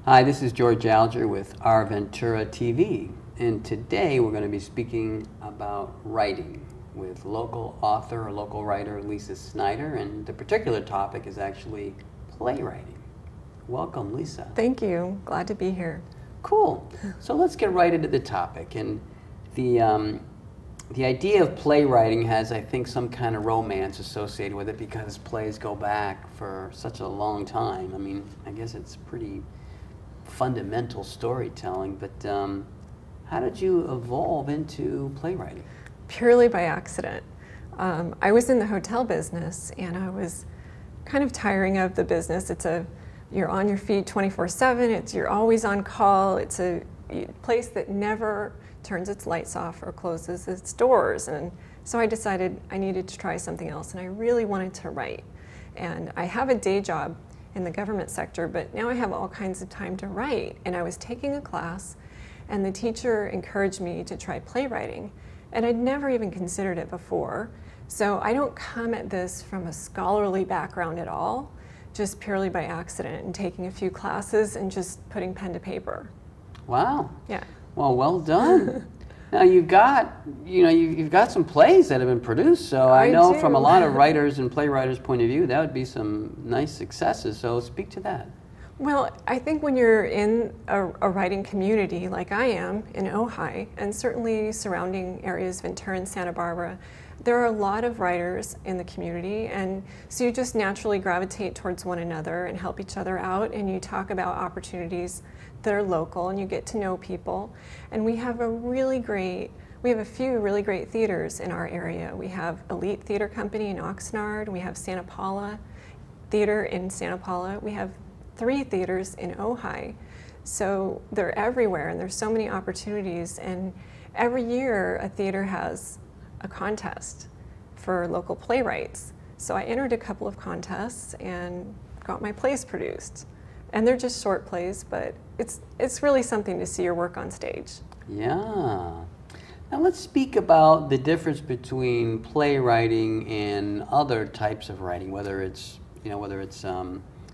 Hi, this is George Alger with Our Ventura TV, and today we're going to be speaking about writing with local author or local writer Lisa Snider, and the particular topic is actually playwriting. Welcome, Lisa. Thank you. Glad to be here. Cool. So let's get right into the topic. And the idea of playwriting has, I think, some kind of romance associated with it because plays go back for such a long time. I mean, I guess it's pretty fundamental storytelling, but how did you evolve into playwriting? Purely by accident. I was in the hotel business and I was kind of tiring of the business. You're on your feet 24/7, you're always on call, it's a place that never turns its lights off or closes its doors. And so I decided I needed to try something else, and I really wanted to write. And I have a day job in the government sector, but now I have all kinds of time to write. And I was taking a class, and the teacher encouraged me to try playwriting. And I'd never even considered it before. So I don't come at this from a scholarly background at all, just purely by accident and taking a few classes and just putting pen to paper. Wow. Yeah. Well done. Now you've got some plays that have been produced, so I know from a lot of writers and playwriters' point of view, that would be some nice successes. So speak to that. Well, I think when you're in a writing community like I am in Ojai, and certainly surrounding areas, Ventura and Santa Barbara, there are a lot of writers in the community, and so you just naturally gravitate towards one another and help each other out, and you talk about opportunities that are local, and you get to know people. And we have a few really great theaters in our area. We have Elite Theater Company in Oxnard, we have Santa Paula Theater in Santa Paula, we have 3 theaters in Ojai. So they're everywhere, and there's so many opportunities, and every year a theater has a contest for local playwrights. So I entered a couple of contests and got my plays produced. And they're just short plays, but it's really something to see your work on stage. Yeah. Now let's speak about the difference between playwriting and other types of writing, whether it's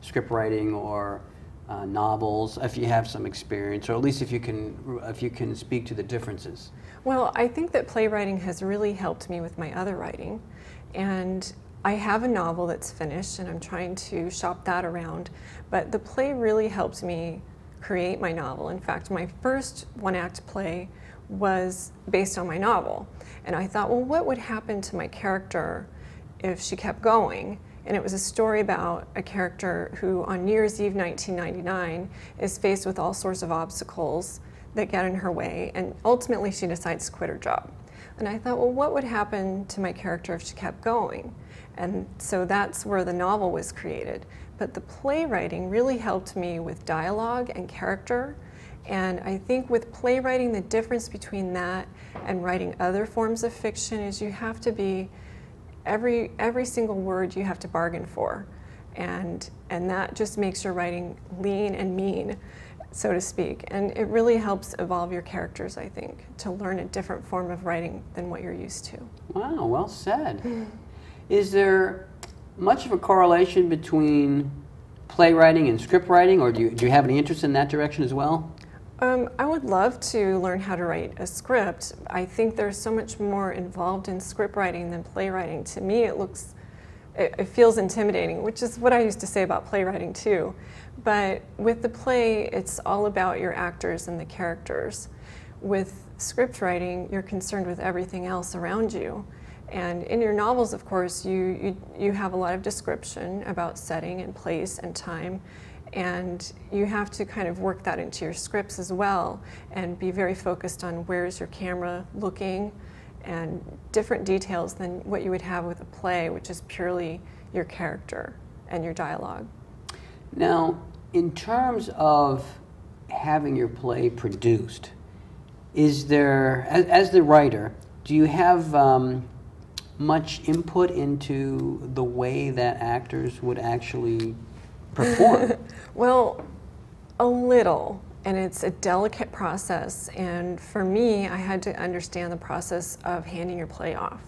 script writing or novels, if you have some experience, or at least if you can speak to the differences. Well, I think that playwriting has really helped me with my other writing, and I have a novel that's finished and I'm trying to shop that around, but the play really helped me create my novel. In fact, my first one-act play was based on my novel, and I thought, well, what would happen to my character if she kept going? And it was a story about a character who on New Year's Eve 1999 is faced with all sorts of obstacles that get in her way, and ultimately she decides to quit her job. And I thought, well, what would happen to my character if she kept going? And so that's where the novel was created. But the playwriting really helped me with dialogue and character. And I think with playwriting, the difference between that and writing other forms of fiction is you have to be, every single word you have to bargain for. And that just makes your writing lean and mean, so to speak. And it really helps evolve your characters, I think, to learn a different form of writing than what you're used to. Wow, well said. Is there much of a correlation between playwriting and script writing, or do you have any interest in that direction as well? I would love to learn how to write a script. I think there's so much more involved in script writing than playwriting. To me, it feels intimidating, which is what I used to say about playwriting too. But with the play, it's all about your actors and the characters. With script writing, you're concerned with everything else around you. And in your novels, of course, you have a lot of description about setting and place and time, and you have to kind of work that into your scripts as well and be very focused on where's your camera looking and different details than what you would have with a play, which is purely your character and your dialogue. Now, in terms of having your play produced, is there, as the writer, do you have much input into the way that actors would actually perform? Well, a little, and it's a delicate process, and for me, I had to understand the process of handing your play off.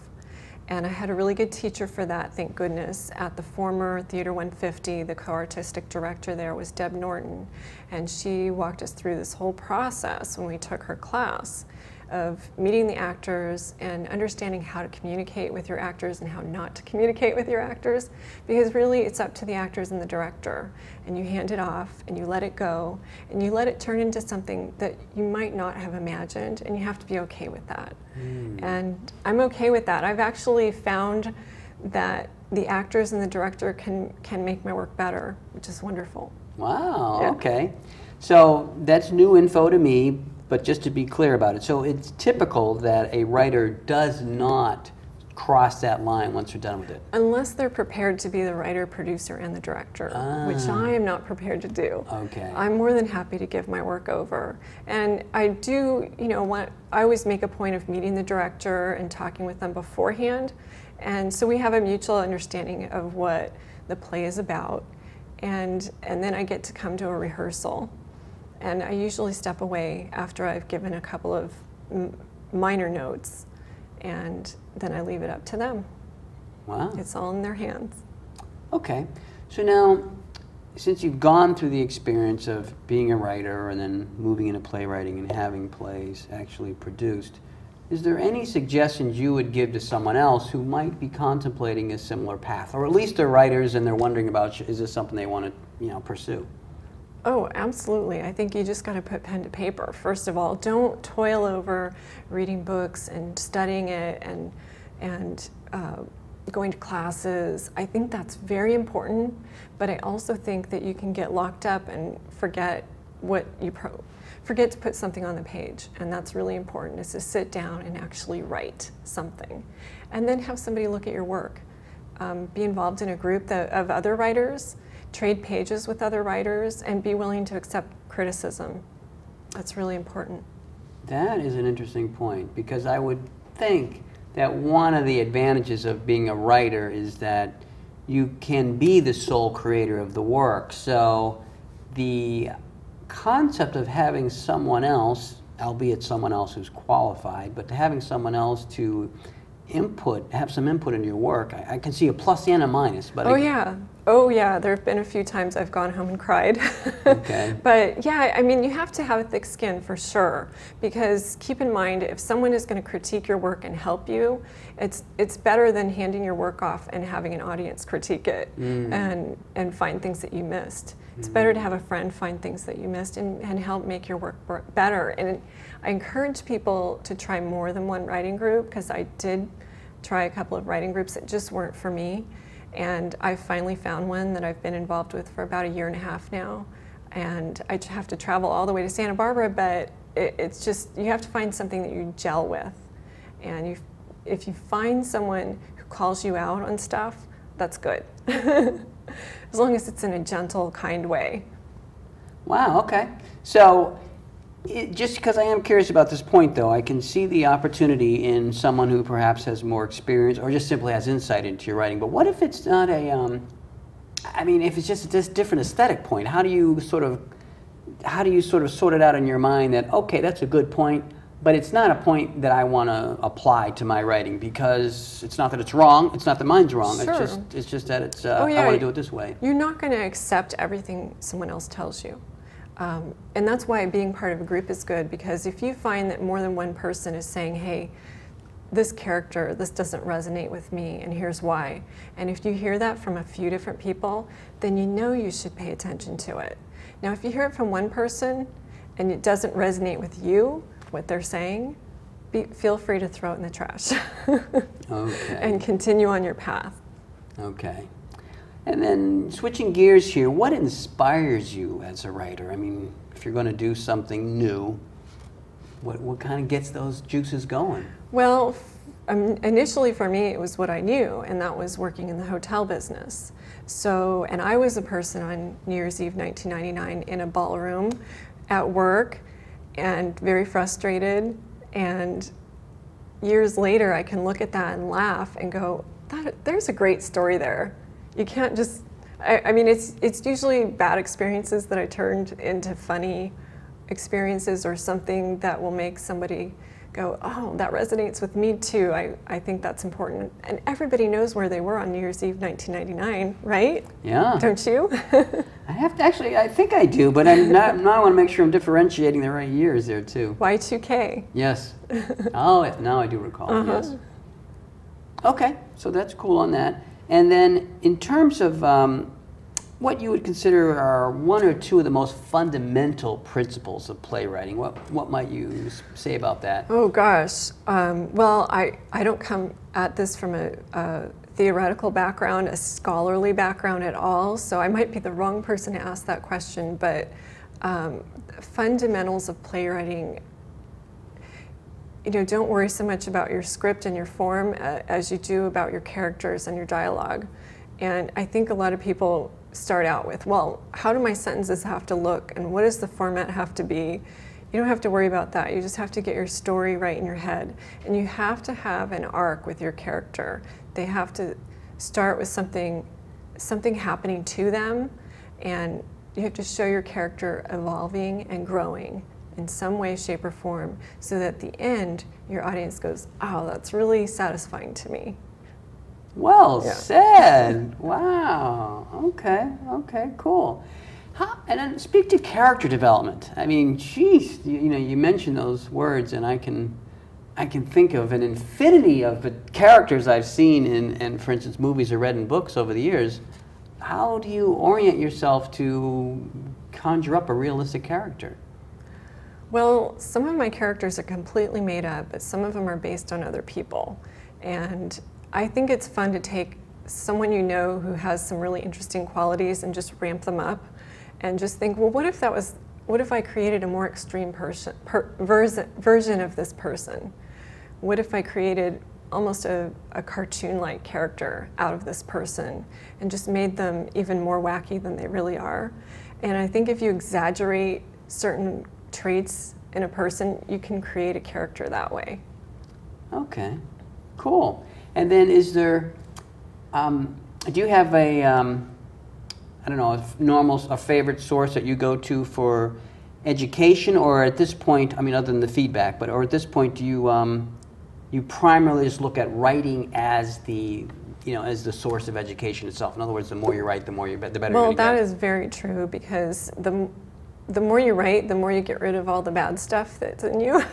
And I had a really good teacher for that, thank goodness. At the former Theater 150, the co-artistic director there was Deb Norton, and she walked us through this whole process when we took her class of meeting the actors and understanding how to communicate with your actors and how not to communicate with your actors, because really it's up to the actors and the director, and you hand it off and you let it go and you let it turn into something that you might not have imagined, and you have to be okay with that. And I'm okay with that. I've actually found that the actors and the director can make my work better, which is wonderful. Wow, Yeah. okay. So that's new info to me, but just to be clear about it. So it's typical that a writer does not cross that line once they're done with it. Unless they're prepared to be the writer, producer, and the director, which I am not prepared to do. Okay. I'm more than happy to give my work over. And I do, I always make a point of meeting the director and talking with them beforehand. And so we have a mutual understanding of what the play is about. And then I get to come to a rehearsal. And I usually step away after I've given a couple of minor notes, and then I leave it up to them. Wow. It's all in their hands. Okay. So now, since you've gone through the experience of being a writer and then moving into playwriting and having plays actually produced, is there any suggestions you would give to someone else who might be contemplating a similar path? Or at least they're writers and they're wondering about, is this something they want to, pursue? Oh, absolutely. I think you just got to put pen to paper. First of all, don't toil over reading books and studying it and going to classes. I think that's very important, but I also think that you can get locked up and forget to put something on the page, and that's really important, is to sit down and actually write something. And then have somebody look at your work. Be involved in a group of other writers, trade pages with other writers, and be willing to accept criticism. That's really important. That is an interesting point, because I would think that one of the advantages of being a writer is that you can be the sole creator of the work. So the concept of having someone else, albeit someone else who's qualified, but having someone else to have some input into your work, I can see a plus and a minus. But Oh yeah, there have been a few times I've gone home and cried. Okay. But yeah, I mean, you have to have a thick skin for sure, because keep in mind, if someone is going to critique your work and help you, it's better than handing your work off and having an audience critique it and find things that you missed. It's better to have a friend find things that you missed and help make your work better. And I encourage people to try more than one writing group, because I did try a couple of writing groups that just weren't for me. And I finally found one that I've been involved with for about 1.5 years now. And I have to travel all the way to Santa Barbara, but it's just, you have to find something that you gel with. And if you find someone who calls you out on stuff, that's good. As long as it's in a gentle, kind way. Wow, okay. So, just because I am curious about this point, though, I can see the opportunity in someone who perhaps has more experience or just simply has insight into your writing. But what if it's not a, if it's just a different aesthetic point? How do you sort of sort it out in your mind that, okay, that's a good point, but it's not a point that I want to apply to my writing, because it's not that it's wrong, it's not that mine's wrong, Sure. it's just that it's, I want to do it this way. You're not going to accept everything someone else tells you. And that's why being part of a group is good, because if you find that more than one person is saying, hey, this character, this doesn't resonate with me, and here's why. And if you hear that from a few different people, then you know you should pay attention to it. Now, if you hear it from one person and it doesn't resonate with you, what they're saying, feel free to throw it in the trash. Okay. And continue on your path. Okay. And then switching gears here, what inspires you as a writer? I mean, if you're going to do something new, what kind of gets those juices going? Well, initially for me, it was what I knew, and that was working in the hotel business. So, and I was a person on New Year's Eve 1999 in a ballroom at work, and very frustrated. And years later, I can look at that and laugh and go, there's a great story there. You can't just, I mean, it's usually bad experiences that I turned into funny experiences or something that will make somebody go, oh, that resonates with me too. I think that's important. And everybody knows where they were on New Year's Eve 1999, right? Yeah. Don't you? I have to actually, I think I do, but now I want to make sure I'm differentiating the right years there too. Y2K. Yes. Oh, now I do recall, yes. Okay, so that's cool on that. And then in terms of what you would consider are one or two of the most fundamental principles of playwriting, what might you say about that? Oh gosh, well, I don't come at this from a theoretical background, a scholarly background at all, so I might be the wrong person to ask that question, but fundamentals of playwriting, you know, don't worry so much about your script and your form as you do about your characters and your dialogue. And I think a lot of people start out with, well, how do my sentences have to look and what does the format have to be? You don't have to worry about that. You just have to get your story right in your head. And you have to have an arc with your character. They have to start with something happening to them, and you have to show your character evolving and growing in some way, shape, or form, so that at the end, your audience goes, oh, that's really satisfying to me. Well said. Wow. Okay. Okay. Cool. And then speak to character development. I mean, geez, you know, you mentioned those words, and I can think of an infinity of characters I've seen in, for instance, movies or read in books over the years. How do you orient yourself to conjure up a realistic character? Well, some of my characters are completely made up, but some of them are based on other people. And I think it's fun to take someone you know who has some really interesting qualities and just ramp them up and just think, well, what if I created a more extreme version of this person? What if I created almost a cartoon-like character out of this person and just made them even more wacky than they really are? And I think if you exaggerate certain traits in a person, you can create a character that way. Okay, cool. And then is there, do you have a, I don't know, a favorite source that you go to for education, or at this point, I mean, other than the feedback, or at this point, do you primarily just look at writing as the, you know, as the source of education itself? In other words, the more you write, the better you're going to get. Well, that is very true, because the more you write, the more you get rid of all the bad stuff that's in you,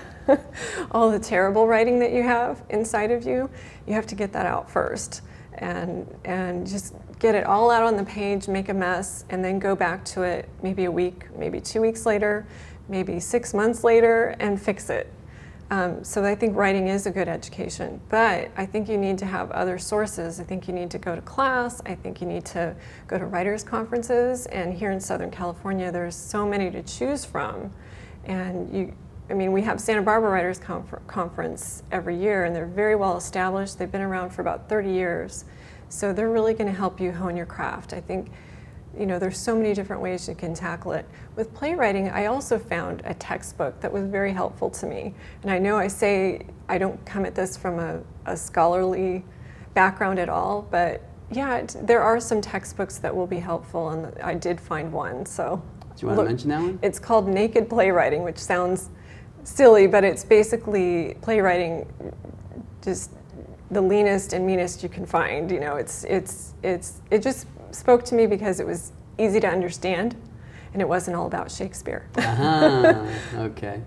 all the terrible writing that you have inside of you. You have to get that out first, and just get it all out on the page, make a mess, and then go back to it maybe a week, maybe 2 weeks later, maybe 6 months later, and fix it. So I think writing is a good education, but I think you need to have other sources. I think you need to go to class. I think you need to go to writers' conferences, and here in Southern California, there's so many to choose from. And I mean, we have Santa Barbara Writers Conference every year, and they're very well established. They've been around for about 30 years. So they're really going to help you hone your craft. I think, you know, there's so many different ways you can tackle it. With playwriting, I also found a textbook that was very helpful to me. And I know I say I don't come at this from a scholarly background at all, but yeah, there are some textbooks that will be helpful, and I did find one. So do you want to mention that one? It's called Naked Playwriting, which sounds silly, but it's basically playwriting just the leanest and meanest you can find. You know, it just spoke to me because it was easy to understand, and it wasn't all about Shakespeare. Okay.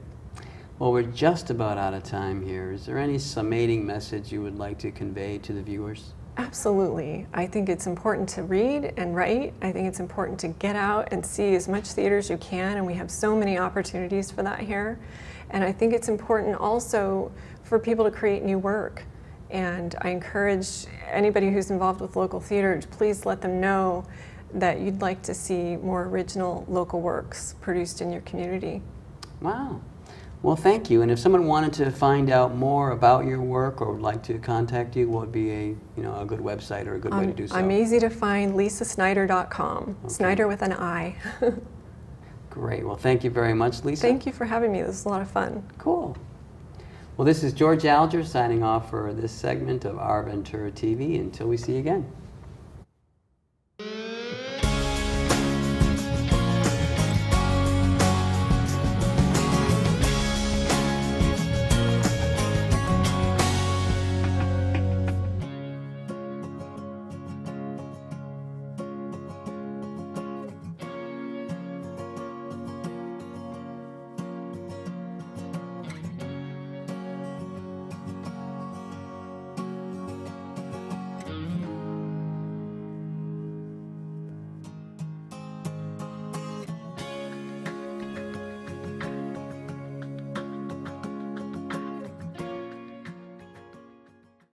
Well, we're just about out of time here. Is there any summating message you would like to convey to the viewers? Absolutely. I think it's important to read and write. I think it's important to get out and see as much theater as you can, and we have so many opportunities for that here. And I think it's important also for people to create new work. And I encourage anybody who's involved with local theater to please let them know that you'd like to see more original local works produced in your community. Wow. Well, thank you. And if someone wanted to find out more about your work or would like to contact you, what would be a good website or a good way to do so? I'm easy to find, LisaSnider.com. Okay. Snider with an I. Great. Well, thank you very much, Lisa. Thank you for having me. This was a lot of fun. Cool. Well, this is George Alger signing off for this segment of Our Ventura TV. Until we see you again.